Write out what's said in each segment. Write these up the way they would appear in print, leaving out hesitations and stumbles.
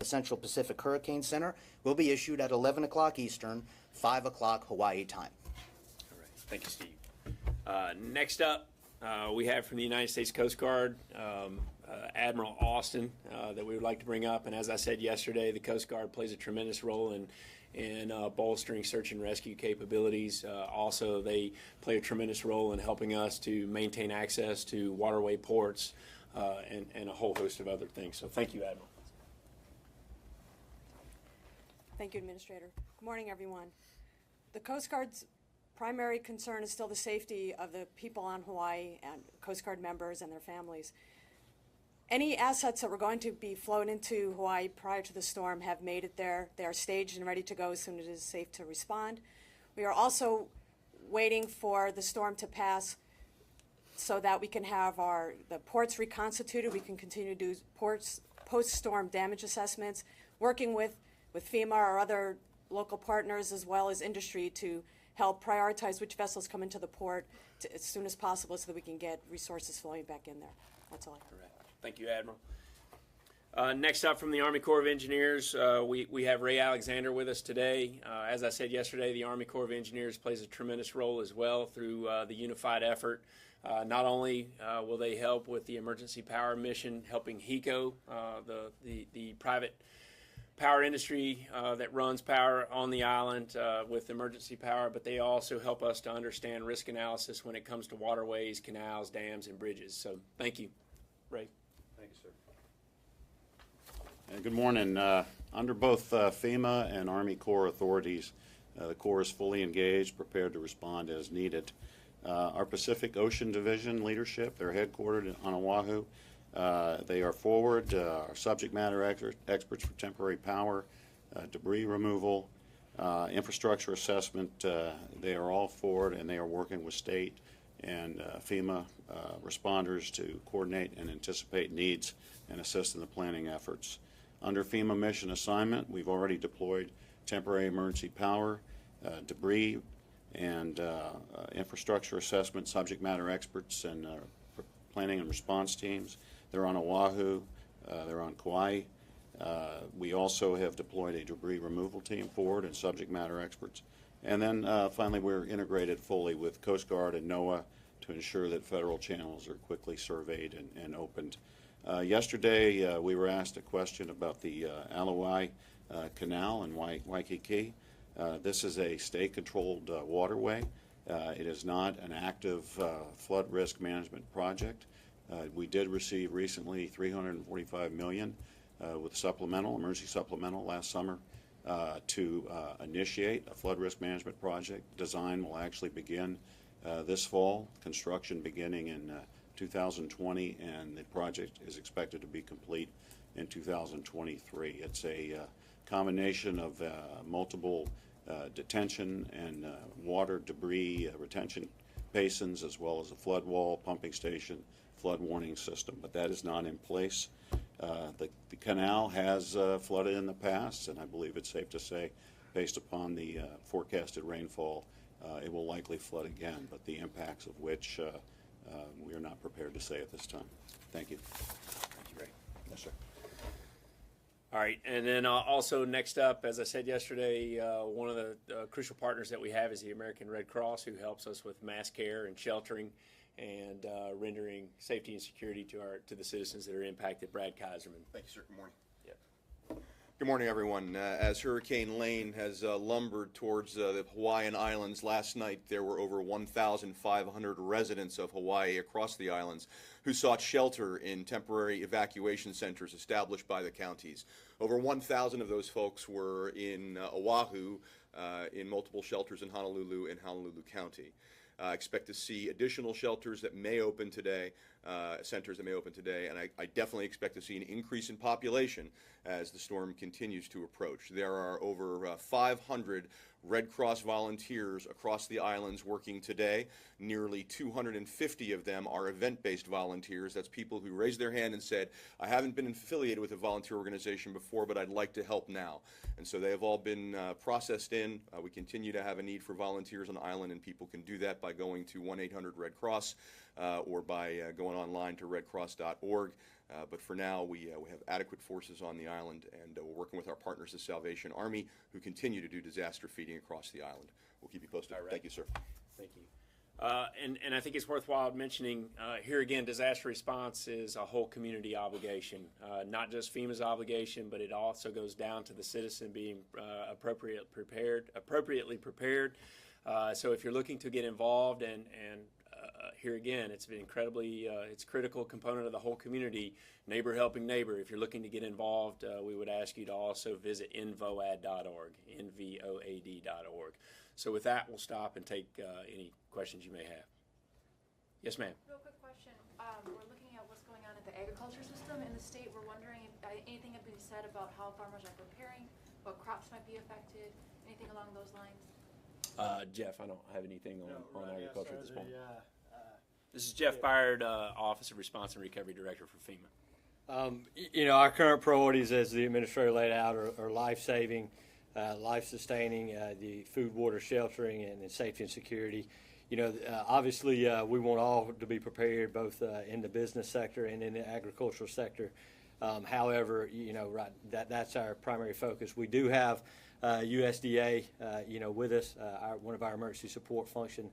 the Central Pacific Hurricane Center will be issued at 11 o'clock Eastern, 5 o'clock Hawaii time. All right. Thank you, Steve. Next up, we have from the United States Coast Guard, Admiral Austin, that we would like to bring up. And as I said yesterday, the Coast Guard plays a tremendous role in bolstering search and rescue capabilities. Also, they play a tremendous role in helping us to maintain access to waterway ports and a whole host of other things. So thank you, Admiral. Thank you, Administrator. Good morning, everyone. The Coast Guard's primary concern is still the safety of the people on Hawaii and Coast Guard members and their families. Any assets that were going to be flown into Hawaii prior to the storm have made it there. They are staged and ready to go as soon as it is safe to respond. We are also waiting for the storm to pass so that we can have the ports reconstituted. We can continue to do post-storm damage assessments, working with FEMA or other local partners as well as industry to help prioritize which vessels come into the port as soon as possible so that we can get resources flowing back in there. That's all I have. Thank you, Admiral. Next up from the Army Corps of Engineers, we have Ray Alexander with us today. As I said yesterday, the Army Corps of Engineers plays a tremendous role as well through the unified effort. Not only will they help with the emergency power mission, helping HECO, the private power industry that runs power on the island with emergency power, but they also help us to understand risk analysis when it comes to waterways, canals, dams, and bridges. So thank you, Ray. Thank you, sir. Good morning. Under both FEMA and Army Corps authorities, the Corps is fully engaged, prepared to respond as needed. Our Pacific Ocean Division leadership, they're headquartered on Oahu. They are forward. Our subject matter experts for temporary power, debris removal, infrastructure assessment, they are all forward, and they are working with state and FEMA responders to coordinate and anticipate needs and assist in the planning efforts. Under FEMA mission assignment, we've already deployed temporary emergency power, debris, and infrastructure assessment subject matter experts and planning and response teams. They're on Oahu, they're on Kauai. We also have deployed a debris removal team forward and subject matter experts. And then finally, we're integrated fully with Coast Guard and NOAA to ensure that federal channels are quickly surveyed and opened. Yesterday, we were asked a question about the Alawai Canal in Waikiki. This is a state-controlled waterway. It is not an active flood risk management project. We did receive recently $345 million with emergency supplemental last summer to initiate a flood risk management project. Design will actually begin this fall, construction beginning in 2020, and the project is expected to be complete in 2023. It's a combination of multiple detention and water debris retention basins, as well as a flood wall, pumping station, flood warning system, but that is not in place. The canal has flooded in the past, and I believe it's safe to say, based upon the forecasted rainfall, it will likely flood again, but the impacts of which we are not prepared to say at this time. Thank you. Thank you, Ray. Yes, sir. All right, and then also next up, as I said yesterday, one of the crucial partners that we have is the American Red Cross, who helps us with mass care and sheltering and rendering safety and security to the citizens that are impacted. Brad Kaiserman. Thank you, sir. Good morning. Yep. Good morning, everyone. As Hurricane Lane has lumbered towards the Hawaiian Islands, last night there were over 1,500 residents of Hawaii across the islands who sought shelter in temporary evacuation centers established by the counties. Over 1,000 of those folks were in Oahu, in multiple shelters in Honolulu and Honolulu County. I expect to see additional shelters that may open today, centers that may open today, and I definitely expect to see an increase in population as the storm continues to approach. There are over 500 Red Cross volunteers across the islands working today. Nearly 250 of them are event-based volunteers. That's people who raised their hand and said, I haven't been affiliated with a volunteer organization before, but I'd like to help now. And so they have all been processed in. We continue to have a need for volunteers on the island, and people can do that by going to 1-800-RED-CROSS or by going online to redcross.org. But for now, we have adequate forces on the island, and we're working with our partners, the Salvation Army, who continue to do disaster feeding across the island. We'll keep you posted. All right. Thank you, sir. Thank you. And I think it's worthwhile mentioning here again, disaster response is a whole community obligation, not just FEMA's obligation, but it also goes down to the citizen being appropriately prepared. So if you're looking to get involved, and here again, it's been incredibly, it's a critical component of the whole community, neighbor helping neighbor. If you're looking to get involved, we would ask you to also visit nvoad.org, nvoad.org. So with that, we'll stop and take any questions you may have. Yes, ma'am. Real quick question. We're looking at what's going on at the agriculture system in the state. We're wondering if anything has been said about how farmers are preparing, what crops might be affected, anything along those lines? Jeff, I don't have anything on agriculture at this point. This is Jeff Byard, Office of Response and Recovery Director for FEMA. Our current priorities, as the administrator laid out, are life-saving, life-sustaining, the food, water, sheltering, and then safety and security. Obviously, we want all to be prepared, both in the business sector and in the agricultural sector. However, that's our primary focus. We do have USDA, with us, one of our emergency support function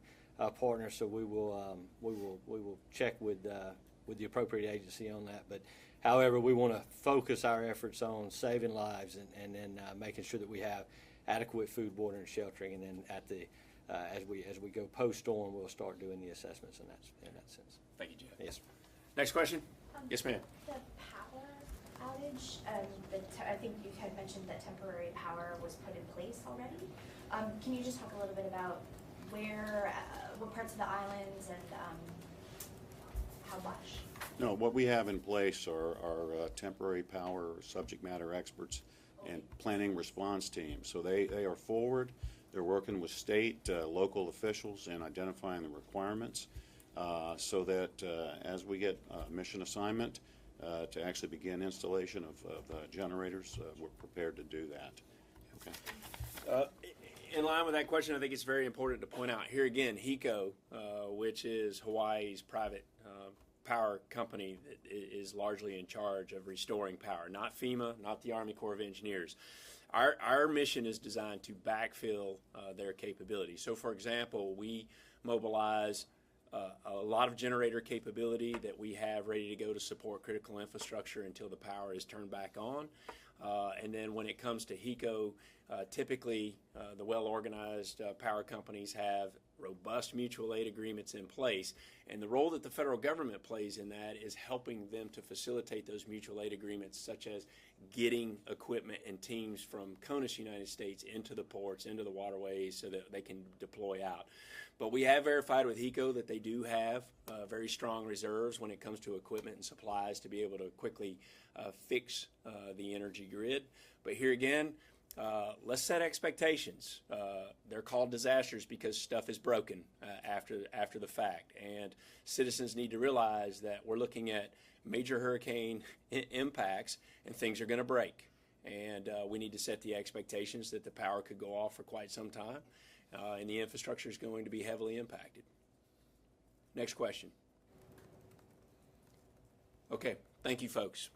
partners. So we will check with the appropriate agency on that. But however, we want to focus our efforts on saving lives and then making sure that we have adequate food, water, and sheltering. And then as we go post-storm, we'll start doing the assessments in that sense. Thank you, Jeff. Yes. Next question. Yes, ma'am. The power outage, I think you had mentioned that temporary power was put in place already. Can you just talk a little bit about what parts of the islands and how much? No, what we have in place are temporary power subject matter experts and planning response teams. So they are forward. They're working with state, local officials in identifying the requirements so that as we get mission assignment to actually begin installation of generators, we're prepared to do that. Okay. In line with that question, I think it's very important to point out here again, HECO, which is Hawaii's private power company, that is largely in charge of restoring power, not FEMA, not the Army Corps of Engineers. Our mission is designed to backfill their capability. So, for example, we mobilize a lot of generator capability that we have ready to go to support critical infrastructure until the power is turned back on. And then when it comes to HECO, typically the well-organized power companies have robust mutual aid agreements in place. And the role that the federal government plays in that is helping them to facilitate those mutual aid agreements, such as getting equipment and teams from CONUS United States into the ports, into the waterways, so that they can deploy out. But we have verified with HECO that they do have very strong reserves when it comes to equipment and supplies to be able to quickly fix the energy grid. But here again, let's set expectations. They're called disasters because stuff is broken after the fact, and citizens need to realize that we're looking at major hurricane impacts and things are going to break, and we need to set the expectations that the power could go off for quite some time, and the infrastructure is going to be heavily impacted. Next question. Okay, thank you, folks.